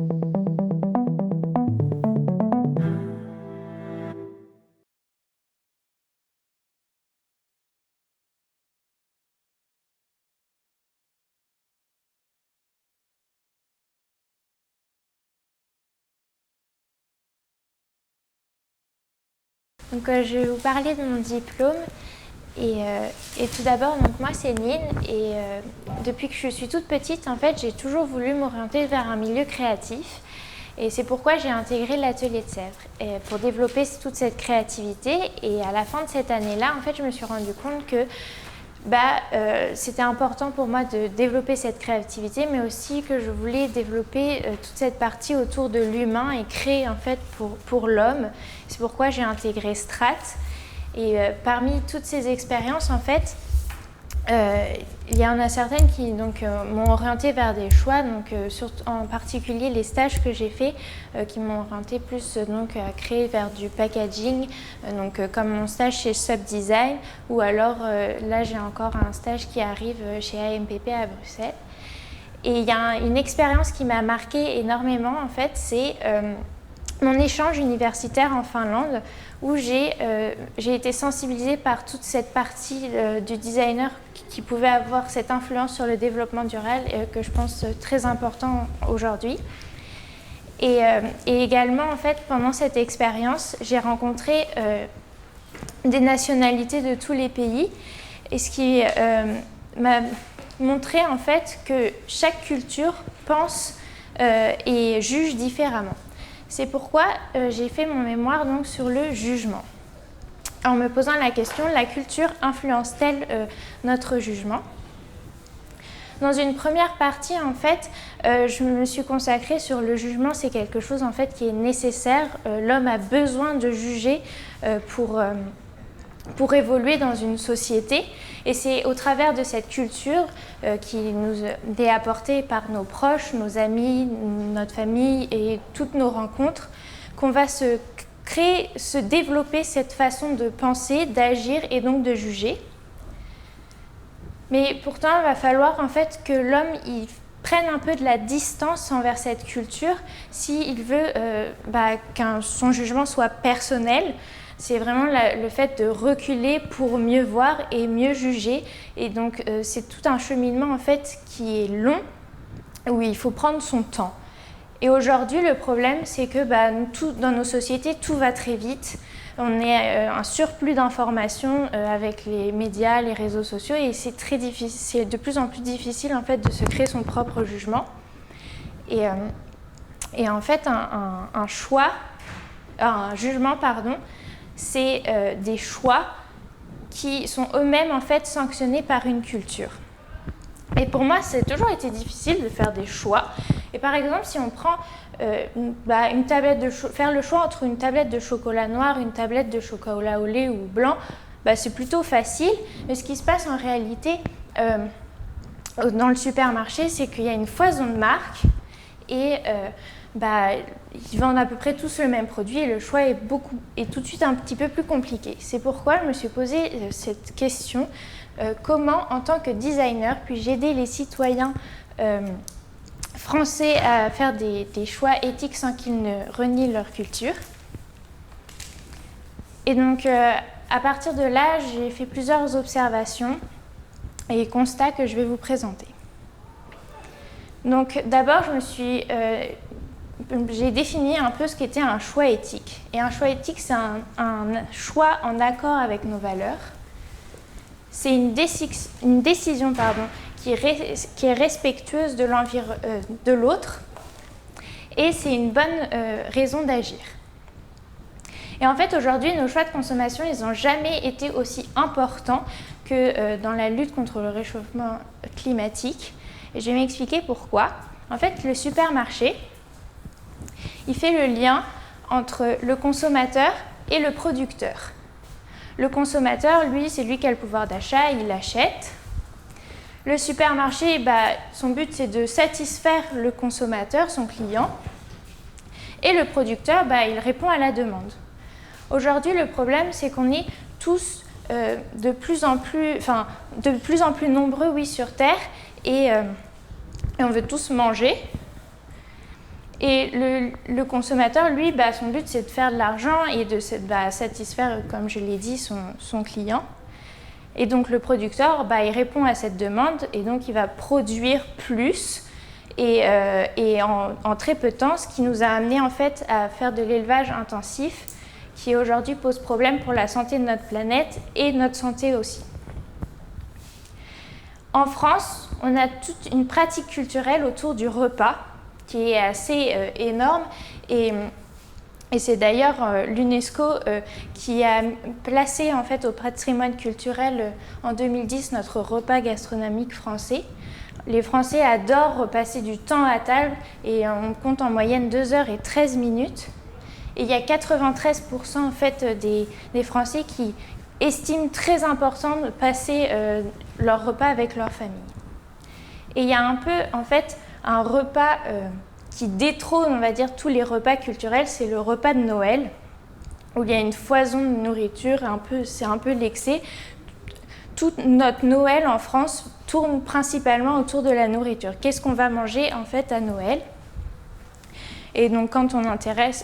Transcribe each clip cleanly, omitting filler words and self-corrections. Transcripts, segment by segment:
Donc, je vais vous parler de mon diplôme. Et tout d'abord, donc moi c'est Nine et depuis que je suis toute petite, en fait, j'ai toujours voulu m'orienter vers un milieu créatif. Et c'est pourquoi j'ai intégré l'atelier de Sèvres pour développer toute cette créativité. Et à la fin de cette année-là, en fait, je me suis rendu compte que c'était important pour moi de développer cette créativité, mais aussi que je voulais développer toute cette partie autour de l'humain et créer en fait pour l'homme. C'est pourquoi j'ai intégré Strat. Et parmi toutes ces expériences, en fait, il y en a certaines qui m'ont orientée vers des choix, en particulier les stages que j'ai faits qui m'ont orientée plus à créer vers du packaging, comme mon stage chez Subdesign, ou alors là j'ai encore un stage qui arrive chez AMPP à Bruxelles. Et il y a une expérience qui m'a marquée énormément, en fait, c'est mon échange universitaire en Finlande, où j'ai été sensibilisée par toute cette partie du designer qui pouvait avoir cette influence sur le développement durable que je pense très important aujourd'hui. Et également, en fait, pendant cette expérience, j'ai rencontré des nationalités de tous les pays, et ce qui m'a montré en fait que chaque culture pense et juge différemment. C'est pourquoi j'ai fait mon mémoire donc, sur le jugement. En me posant la question, la culture influence-t-elle notre jugement ? Dans une première partie, en fait, je me suis consacrée sur le jugement. C'est quelque chose en fait, qui est nécessaire. L'homme a besoin de juger pour évoluer dans une société. Et c'est au travers de cette culture qui nous est apportée par nos proches, nos amis, notre famille et toutes nos rencontres qu'on va se développer cette façon de penser, d'agir et donc de juger. Mais pourtant, il va falloir en fait que l'homme il prenne un peu de la distance envers cette culture s'il veut qu'un son jugement soit personnel. C'est vraiment le fait de reculer pour mieux voir et mieux juger. Et donc, c'est tout un cheminement en fait qui est long, où il faut prendre son temps. Et aujourd'hui, le problème, c'est que dans nos sociétés, tout va très vite. On est un surplus d'informations avec les médias, les réseaux sociaux, et c'est très difficile, c'est de plus en plus difficile en fait de se créer son propre jugement. Et en fait, un jugement, c'est des choix qui sont eux-mêmes en fait sanctionnés par une culture. Et pour moi, c'est toujours été difficile de faire des choix. Et par exemple, si on prend une tablette faire le choix entre une tablette de chocolat noir, une tablette de chocolat au lait ou blanc, c'est plutôt facile. Mais ce qui se passe en réalité dans le supermarché, c'est qu'il y a une foison de marques et ils vendent à peu près tous le même produit et le choix est tout de suite un petit peu plus compliqué. C'est pourquoi je me suis posé cette question. Comment, en tant que designer, puis-je aider les citoyens français à faire des choix éthiques sans qu'ils ne renient leur culture. Et donc, à partir de là, j'ai fait plusieurs observations et constats que je vais vous présenter. Donc, d'abord, j'ai défini un peu ce qu'était un choix éthique. Et un choix éthique, c'est un choix en accord avec nos valeurs. C'est une décision qui est respectueuse de l'autre et c'est une bonne raison d'agir. Et en fait, aujourd'hui, nos choix de consommation, ils n'ont jamais été aussi importants que dans la lutte contre le réchauffement climatique. Et je vais m'expliquer pourquoi. En fait, le supermarché, il fait le lien entre le consommateur et le producteur. Le consommateur, lui, c'est lui qui a le pouvoir d'achat, il achète. Le supermarché, son but, c'est de satisfaire le consommateur, son client. Et le producteur, il répond à la demande. Aujourd'hui, le problème, c'est qu'on est tous de plus en plus nombreux sur Terre et on veut tous manger. Et le consommateur, lui, son but, c'est de faire de l'argent et de satisfaire, comme je l'ai dit, son client. Et donc, le producteur, il répond à cette demande et donc il va produire plus et en très peu de temps, ce qui nous a amené en fait à faire de l'élevage intensif qui aujourd'hui pose problème pour la santé de notre planète et notre santé aussi. En France, on a toute une pratique culturelle autour du repas qui est assez énorme et c'est d'ailleurs l'UNESCO qui a placé en fait au patrimoine culturel en 2010 notre repas gastronomique français. Les Français adorent passer du temps à table et on compte en moyenne 2h13 minutes. Et il y a 93% en fait des Français qui estiment très important de passer leur repas avec leur famille. Et il y a un peu en fait un repas qui détrône, on va dire, tous les repas culturels, c'est le repas de Noël, où il y a une foison de nourriture, c'est un peu l'excès. Toute notre Noël en France tourne principalement autour de la nourriture. Qu'est-ce qu'on va manger en fait à Noël ? Et donc quand on interroge,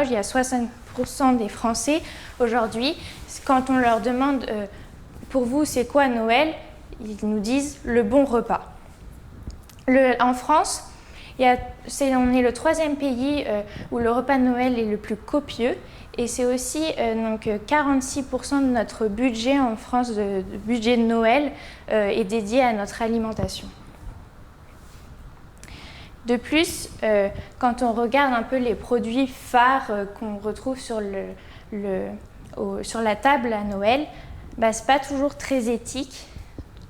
il y a 60% des Français aujourd'hui, quand on leur demande pour vous c'est quoi Noël, ils nous disent le bon repas. En France, on est le 3e pays où le repas de Noël est le plus copieux et c'est aussi 46% de notre budget en France, de budget de Noël, est dédié à notre alimentation. De plus, quand on regarde un peu les produits phares qu'on retrouve sur la table à Noël, c'est pas toujours très éthique.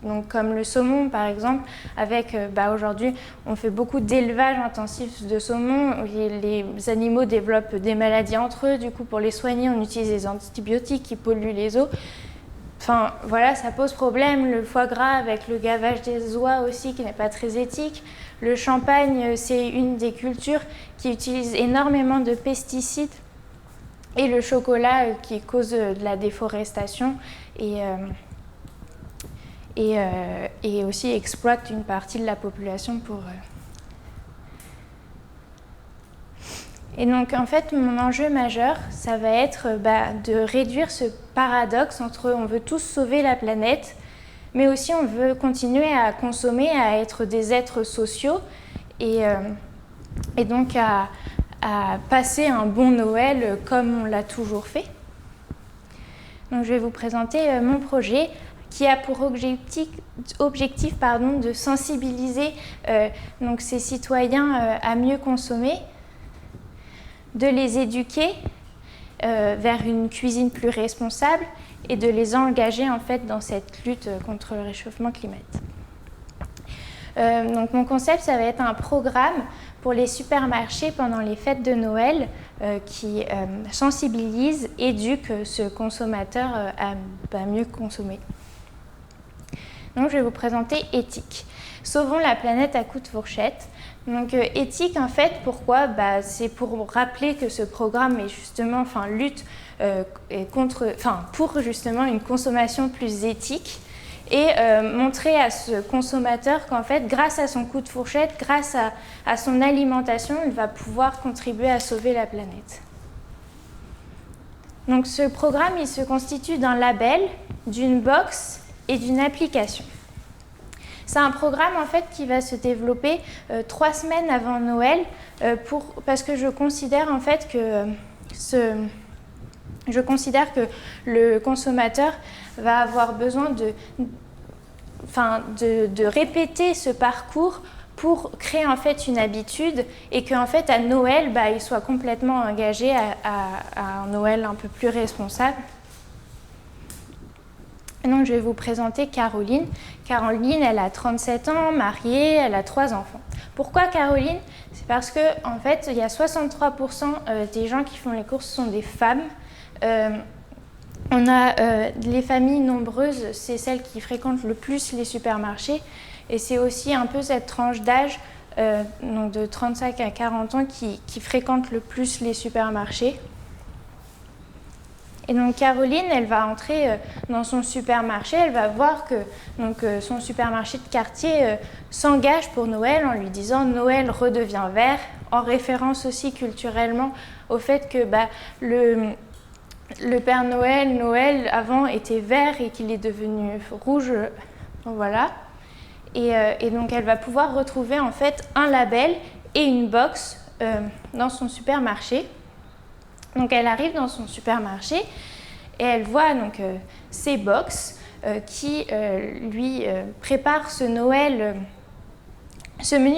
Donc, comme le saumon par exemple, avec aujourd'hui on fait beaucoup d'élevage intensif de saumon, les animaux développent des maladies entre eux, du coup pour les soigner on utilise des antibiotiques qui polluent les eaux. Enfin voilà, ça pose problème. Le foie gras avec le gavage des oies aussi qui n'est pas très éthique. Le champagne, c'est une des cultures qui utilise énormément de pesticides. Et le chocolat qui cause de la déforestation et aussi exploite une partie de la population pour... Et donc en fait mon enjeu majeur, ça va être de réduire ce paradoxe entre on veut tous sauver la planète, mais aussi on veut continuer à consommer, à être des êtres sociaux et donc à passer un bon Noël comme on l'a toujours fait. Donc je vais vous présenter mon projet qui a pour objectif de sensibiliser donc ces citoyens à mieux consommer, de les éduquer vers une cuisine plus responsable et de les engager en fait dans cette lutte contre le réchauffement climatique. Donc mon concept, ça va être un programme pour les supermarchés pendant les fêtes de Noël qui sensibilise, éduque ce consommateur à mieux consommer. Donc je vais vous présenter Éthique. Sauvons la planète à coups de fourchette. Donc éthique en fait, pourquoi ? C'est pour rappeler que ce programme est justement, lutte pour justement une consommation plus éthique et montrer à ce consommateur qu'en fait, grâce à son coup de fourchette, grâce à son alimentation, il va pouvoir contribuer à sauver la planète. Donc ce programme, il se constitue d'un label, d'une box et d'une application. C'est un programme en fait qui va se développer 3 semaines avant Noël parce que je considère en fait que le consommateur va avoir besoin de répéter ce parcours pour créer en fait une habitude et qu'en fait à Noël il soit complètement engagé à un Noël un peu plus responsable. Donc, je vais vous présenter Caroline. Caroline, elle a 37 ans, mariée, elle a 3 enfants. Pourquoi Caroline ? C'est parce qu'en fait, il y a 63% des gens qui font les courses sont des femmes. On a les familles nombreuses, c'est celles qui fréquentent le plus les supermarchés. Et c'est aussi un peu cette tranche d'âge, donc de 35 à 40 ans, qui fréquente le plus les supermarchés. Et donc Caroline, elle va entrer dans son supermarché, elle va voir que son supermarché de quartier s'engage pour Noël en lui disant Noël redevient vert, en référence aussi culturellement au fait que le Père Noël avant était vert et qu'il est devenu rouge, voilà. Et donc elle va pouvoir retrouver en fait un label et une box dans son supermarché. Donc elle arrive dans son supermarché et elle voit donc ces box qui lui préparent ce menu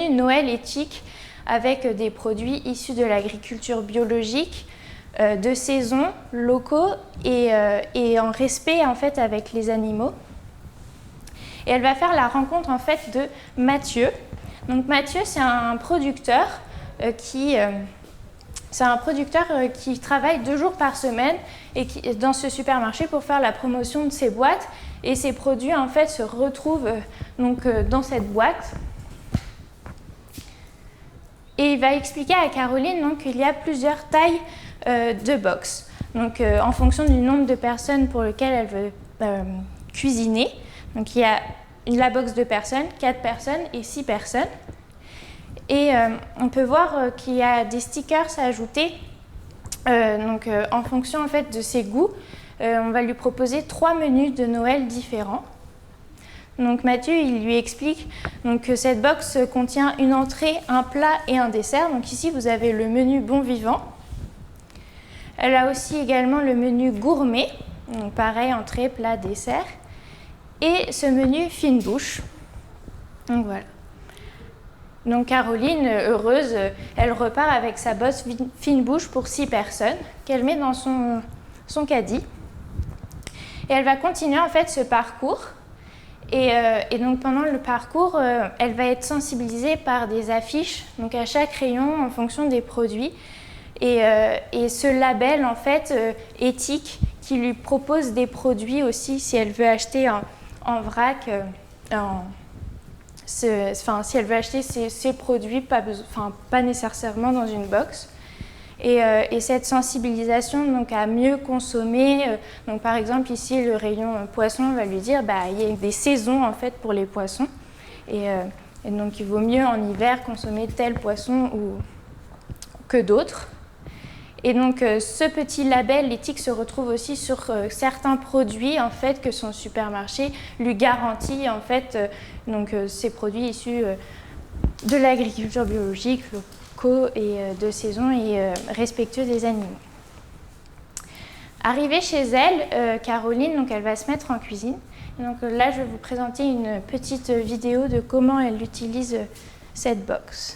de Noël éthique avec des produits issus de l'agriculture biologique, de saison, locaux et en respect en fait avec les animaux. Et elle va faire la rencontre en fait de Mathieu. Donc Mathieu, c'est un producteur qui travaille 2 jours par semaine et dans ce supermarché pour faire la promotion de ses boîtes. Et ses produits en fait se retrouvent dans cette boîte. Et il va expliquer à Caroline qu'il y a plusieurs tailles de box. Donc en fonction du nombre de personnes pour lesquelles elle veut cuisiner. Donc il y a la box de personnes, 4 personnes et 6 personnes. Et on peut voir qu'il y a des stickers à ajouter. En fonction en fait, de ses goûts, on va lui proposer 3 menus de Noël différents. Donc Mathieu, il lui explique que cette box contient une entrée, un plat et un dessert. Donc ici, vous avez le menu bon vivant. Elle a aussi également le menu gourmet. Donc pareil, entrée, plat, dessert. Et ce menu fine bouche. Donc voilà. Donc Caroline, heureuse, elle repart avec sa bosse fine bouche pour 6 personnes qu'elle met dans son caddie. Et elle va continuer en fait ce parcours. Et donc pendant le parcours, elle va être sensibilisée par des affiches, donc à chaque rayon en fonction des produits. Et ce label en fait éthique qui lui propose des produits aussi si elle veut acheter en vrac, si elle veut acheter ces produits, pas nécessairement dans une box. Et cette sensibilisation donc, à mieux consommer, donc par exemple ici le rayon poisson, on va lui dire il y a des saisons en fait pour les poissons et donc il vaut mieux en hiver consommer tel poisson que d'autres. Et donc ce petit label éthique se retrouve aussi sur certains produits en fait que son supermarché lui garantit en fait ces produits issus de l'agriculture biologique, locaux et de saison et respectueux des animaux. Arrivée chez elle, Caroline, donc elle va se mettre en cuisine. Et donc là, je vais vous présenter une petite vidéo de comment elle utilise cette box.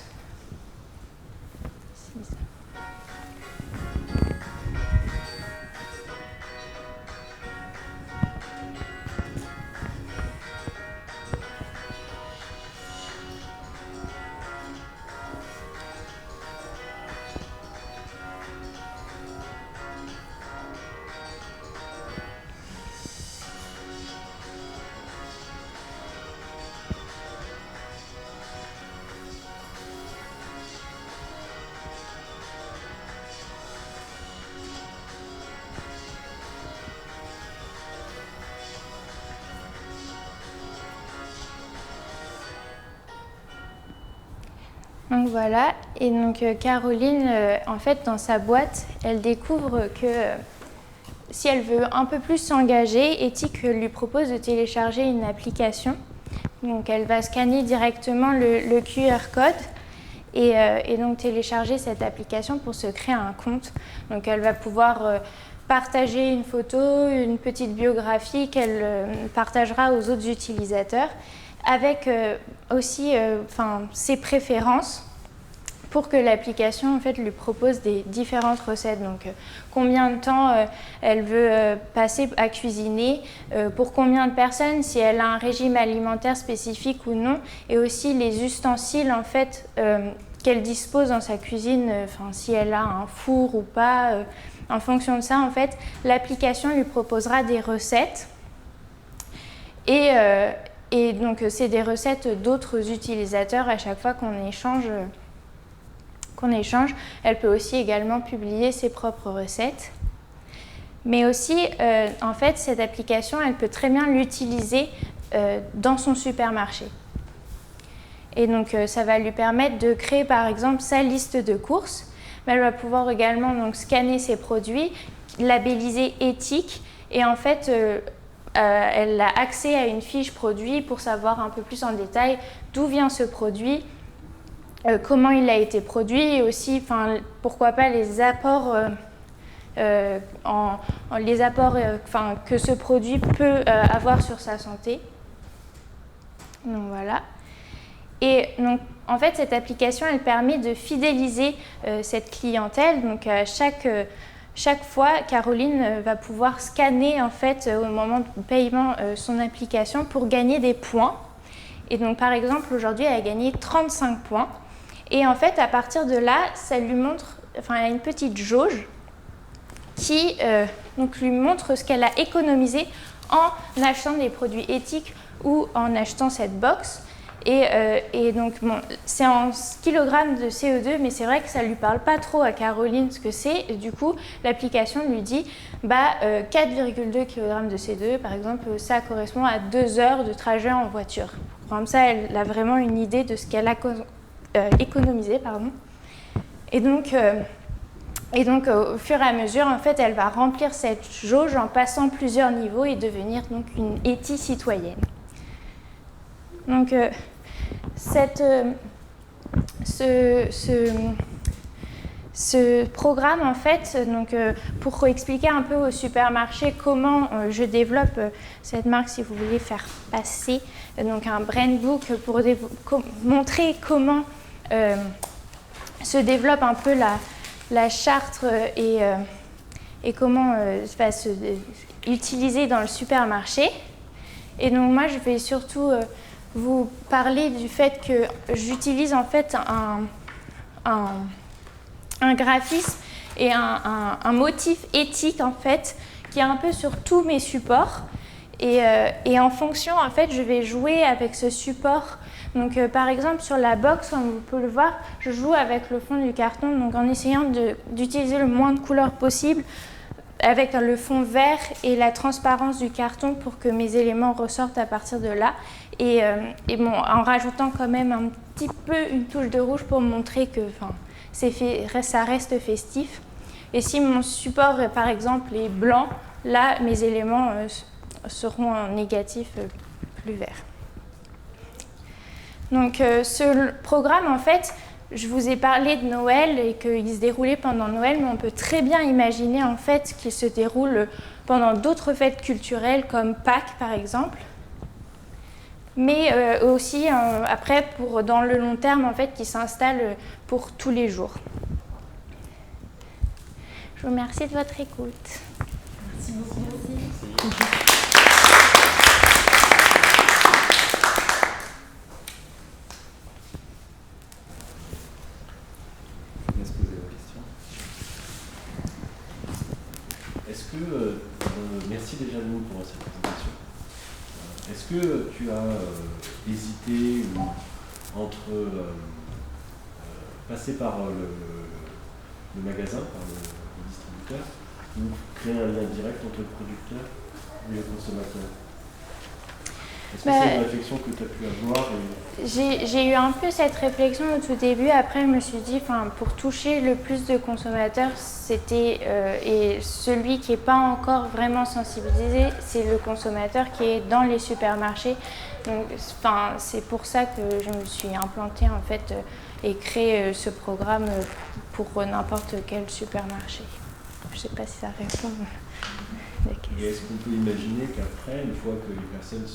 Donc voilà, et donc Caroline, en fait, dans sa boîte, elle découvre que si elle veut un peu plus s'engager, Ethique lui propose de télécharger une application. Donc elle va scanner directement le QR code et donc télécharger cette application pour se créer un compte. Donc elle va pouvoir partager une photo, une petite biographie qu'elle partagera aux autres utilisateurs, avec aussi ses préférences pour que l'application en fait, lui propose des différentes recettes. Donc combien de temps elle veut passer à cuisiner, pour combien de personnes, si elle a un régime alimentaire spécifique ou non, et aussi les ustensiles en fait, qu'elle dispose dans sa cuisine, si elle a un four ou pas. En fonction de ça, en fait, l'application lui proposera des recettes. Et donc, c'est des recettes d'autres utilisateurs à chaque fois qu'on échange. Elle peut aussi également publier ses propres recettes. Mais aussi, en fait, cette application, elle peut très bien l'utiliser dans son supermarché. Et donc, ça va lui permettre de créer, par exemple, sa liste de courses. Mais elle va pouvoir également donc, scanner ses produits, labelliser éthique, et en fait, elle a accès à une fiche produit pour savoir un peu plus en détail d'où vient ce produit, comment il a été produit, et aussi, pourquoi pas, les apports, que ce produit peut avoir sur sa santé. Donc voilà. Et donc, en fait, cette application, elle permet de fidéliser cette clientèle. Donc, chaque fois, Caroline va pouvoir scanner, en fait, au moment du paiement, son application pour gagner des points. Et donc, par exemple, aujourd'hui, elle a gagné 35 points. Et en fait, à partir de là, ça lui montre, elle a une petite jauge qui donc lui montre ce qu'elle a économisé en achetant des produits éthiques ou en achetant cette box. Et donc, bon, c'est en kilogrammes de CO2, mais c'est vrai que ça ne lui parle pas trop à Caroline ce que c'est. Et du coup, l'application lui dit 4,2 kg de CO2, par exemple, ça correspond à 2 heures de trajet en voiture. Comme ça, elle a vraiment une idée de ce qu'elle a économisé. Et donc, au fur et à mesure, en fait, elle va remplir cette jauge en passant plusieurs niveaux et devenir donc une éthi-citoyenne. Donc, ce programme, en fait, donc, pour expliquer un peu au supermarché comment je développe cette marque, si vous voulez faire passer donc un brand book pour montrer comment se développe un peu la charte et comment va se utiliser dans le supermarché. Et donc moi, je vais surtout vous parler du fait que j'utilise en fait un graphisme et un motif éthique en fait qui est un peu sur tous mes supports. Et en fonction, en fait, je vais jouer avec ce support. Donc, par exemple, sur la box, comme vous pouvez le voir, je joue avec le fond du carton, donc en essayant d'utiliser le moins de couleurs possible, avec le fond vert et la transparence du carton pour que mes éléments ressortent à partir de là. Et bon, en rajoutant quand même un petit peu une touche de rouge pour montrer que ça reste festif. Et si mon support, par exemple, est blanc, là, mes éléments seront en négatif plus vert. Donc ce programme, en fait, je vous ai parlé de Noël et qu'il se déroulait pendant Noël, mais on peut très bien imaginer en fait qu'il se déroule pendant d'autres fêtes culturelles comme Pâques par exemple, mais aussi après dans le long terme en fait qui s'installe pour tous les jours. Je vous remercie de votre écoute. Merci beaucoup. Merci. Merci déjà nous pour cette présentation. Est-ce que tu as hésité entre passer par le magasin, par le distributeur, ou créer un lien direct entre le producteur et le consommateur? Est-ce que c'est une réflexion que tu as pu avoir J'ai eu un peu cette réflexion au tout début. Après, je me suis dit, pour toucher le plus de consommateurs, et celui qui n'est pas encore vraiment sensibilisé, c'est le consommateur qui est dans les supermarchés. Donc, c'est pour ça que je me suis implantée en fait et créé ce programme pour n'importe quel supermarché. Je ne sais pas si ça répond à la question. Et est-ce qu'on peut imaginer qu'après, une fois que les personnes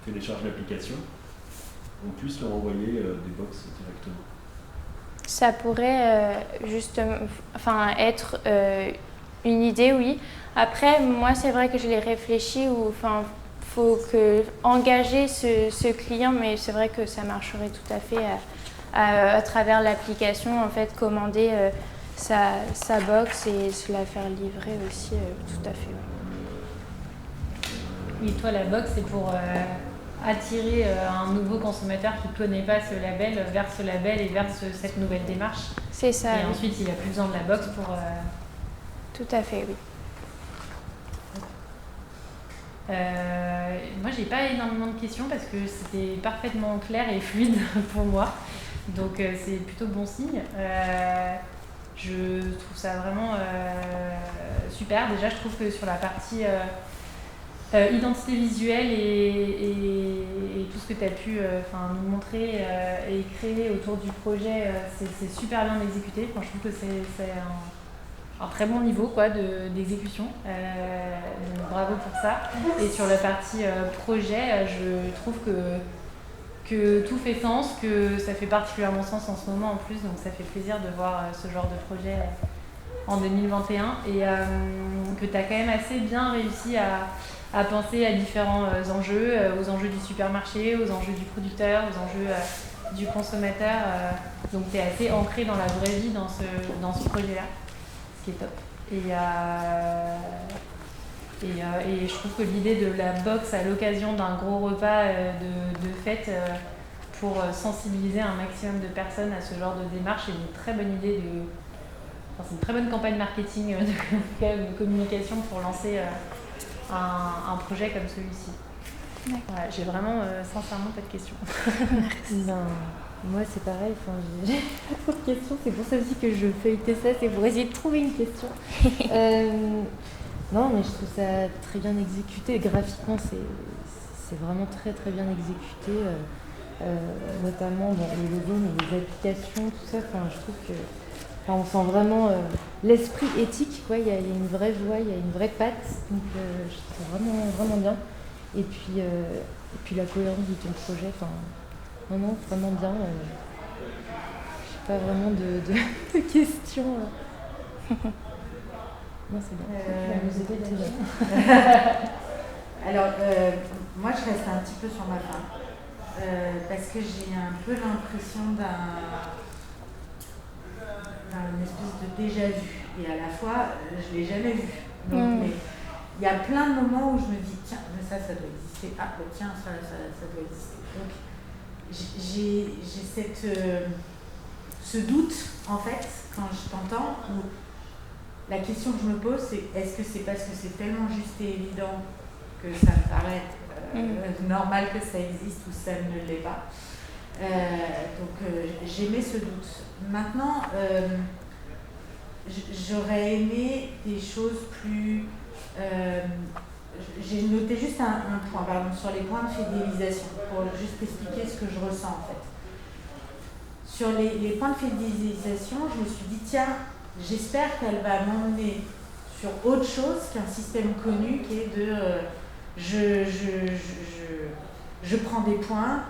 téléchargent l'application, on puisse leur envoyer des box directement? Ça pourrait justement être une idée, oui. Après, moi, c'est vrai que je l'ai réfléchi, faut engager ce client, mais c'est vrai que ça marcherait tout à fait à travers l'application, en fait, commander sa box et se la faire livrer aussi, tout à fait. Oui, toi, la box, c'est pour attirer un nouveau consommateur qui ne connaît pas ce label vers ce label et vers cette nouvelle démarche. C'est ça. Et ensuite, il n'a plus besoin de la box pour... Tout à fait, oui. Moi, j'ai pas énormément de questions parce que c'était parfaitement clair et fluide pour moi. Donc, c'est plutôt bon signe. Je trouve ça vraiment super. Déjà, je trouve que sur la partie identité visuelle et tout ce que tu as pu nous montrer et créer autour du projet, c'est super bien exécuté. Enfin, je trouve que c'est un très bon niveau d'exécution. Donc bravo pour ça. Et sur la partie projet, je trouve que tout fait sens, que ça fait particulièrement sens en ce moment en plus. Donc ça fait plaisir de voir ce genre de projet en 2021 et que tu as quand même assez bien réussi à penser à différents enjeux, aux enjeux du supermarché, aux enjeux du producteur, aux enjeux du consommateur. Donc tu es assez ancré dans la vraie vie dans ce projet-là. Qui est top. Et je trouve que l'idée de la box à l'occasion d'un gros repas de fête pour sensibiliser un maximum de personnes à ce genre de démarche est une très bonne idée c'est une très bonne campagne marketing de communication pour lancer un projet comme celui-ci. Voilà, j'ai vraiment sincèrement pas de questions. Moi, c'est pareil, j'ai pas trop de questions, c'est pour ça aussi que je feuilletais ça, c'est pour essayer de trouver une question. Non, mais je trouve ça très bien exécuté, graphiquement, c'est vraiment très très bien exécuté, notamment dans les logos, mais les applications, tout ça, je trouve que on sent vraiment l'esprit éthique, quoi. Il y a une vraie voix, il y a une vraie patte, donc je trouve ça vraiment, vraiment bien. Et puis la cohérence de ton projet, non, vraiment bien. Je n'ai pas vraiment de questions. Non, c'est bien. Alors, moi, je reste un petit peu sur ma fin. Parce que j'ai un peu l'impression d'une espèce de déjà-vu. Et à la fois, je ne l'ai jamais vu. Donc, mais il y a plein de moments où je me dis, tiens, mais ça doit exister. Ah, tiens, ça doit exister. Donc, j'ai ce doute, en fait, quand je t'entends, où la question que je me pose, c'est est-ce que c'est parce que c'est tellement juste et évident que ça me paraît normal que ça existe ou ça ne l'est pas. Donc j'aimais ce doute. Maintenant, j'aurais aimé des choses plus... j'ai noté juste un point, pardon, sur les points de fidélisation, pour juste expliquer ce que je ressens en fait. Sur les points de fidélisation, je me suis dit, tiens, j'espère qu'elle va m'emmener sur autre chose qu'un système connu qui est de je prends des points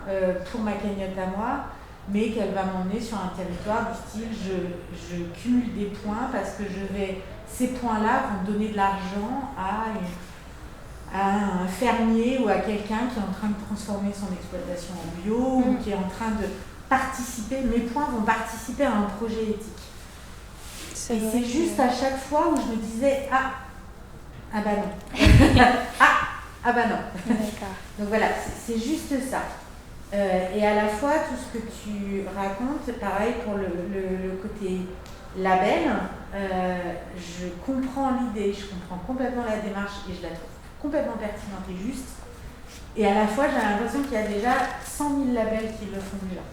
pour ma cagnotte à moi, mais qu'elle va m'emmener sur un territoire du style je cumule des points parce que ces points-là vont donner de l'argent à un fermier ou à quelqu'un qui est en train de transformer son exploitation en bio ou qui est en train de participer, mes points vont participer à un projet éthique. Et c'est juste à chaque fois où je me disais ah bah non. ah bah non. D'accord. Donc voilà, c'est juste ça. Et à la fois, tout ce que tu racontes, pareil pour le côté label, je comprends l'idée, je comprends complètement la démarche et je la trouve complètement pertinente et juste. Et à la fois, j'ai l'impression qu'il y a déjà 100 000 labels qui le font déjà.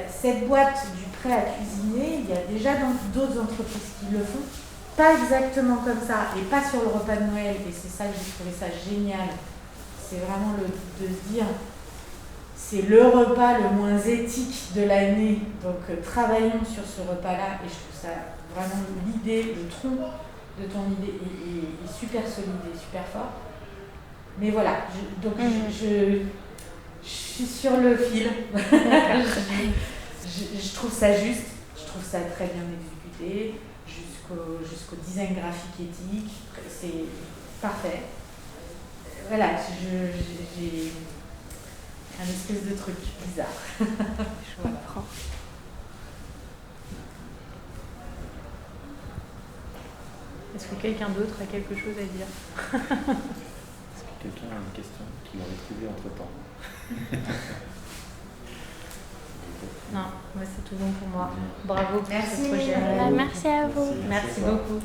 Cette boîte du prêt à cuisiner, il y a déjà d'autres entreprises qui le font, pas exactement comme ça et pas sur le repas de Noël, et c'est ça que j'ai trouvé ça génial. C'est vraiment de se dire c'est le repas le moins éthique de l'année, donc travaillons sur ce repas-là, et je trouve ça vraiment l'idée, le tronc de ton idée est super solide et super fort. Mais voilà, je suis sur le fil. je trouve ça juste, je trouve ça très bien exécuté, jusqu'au design graphique éthique, c'est parfait. Voilà, j'ai un espèce de truc bizarre. Je comprends. Est-ce que quelqu'un d'autre a quelque chose à dire ? quelqu'un a une question qu'il aurait trouvée entre-temps. Non, c'est tout bon pour moi. Bravo pour Merci. ce projet. Merci à vous. Merci beaucoup.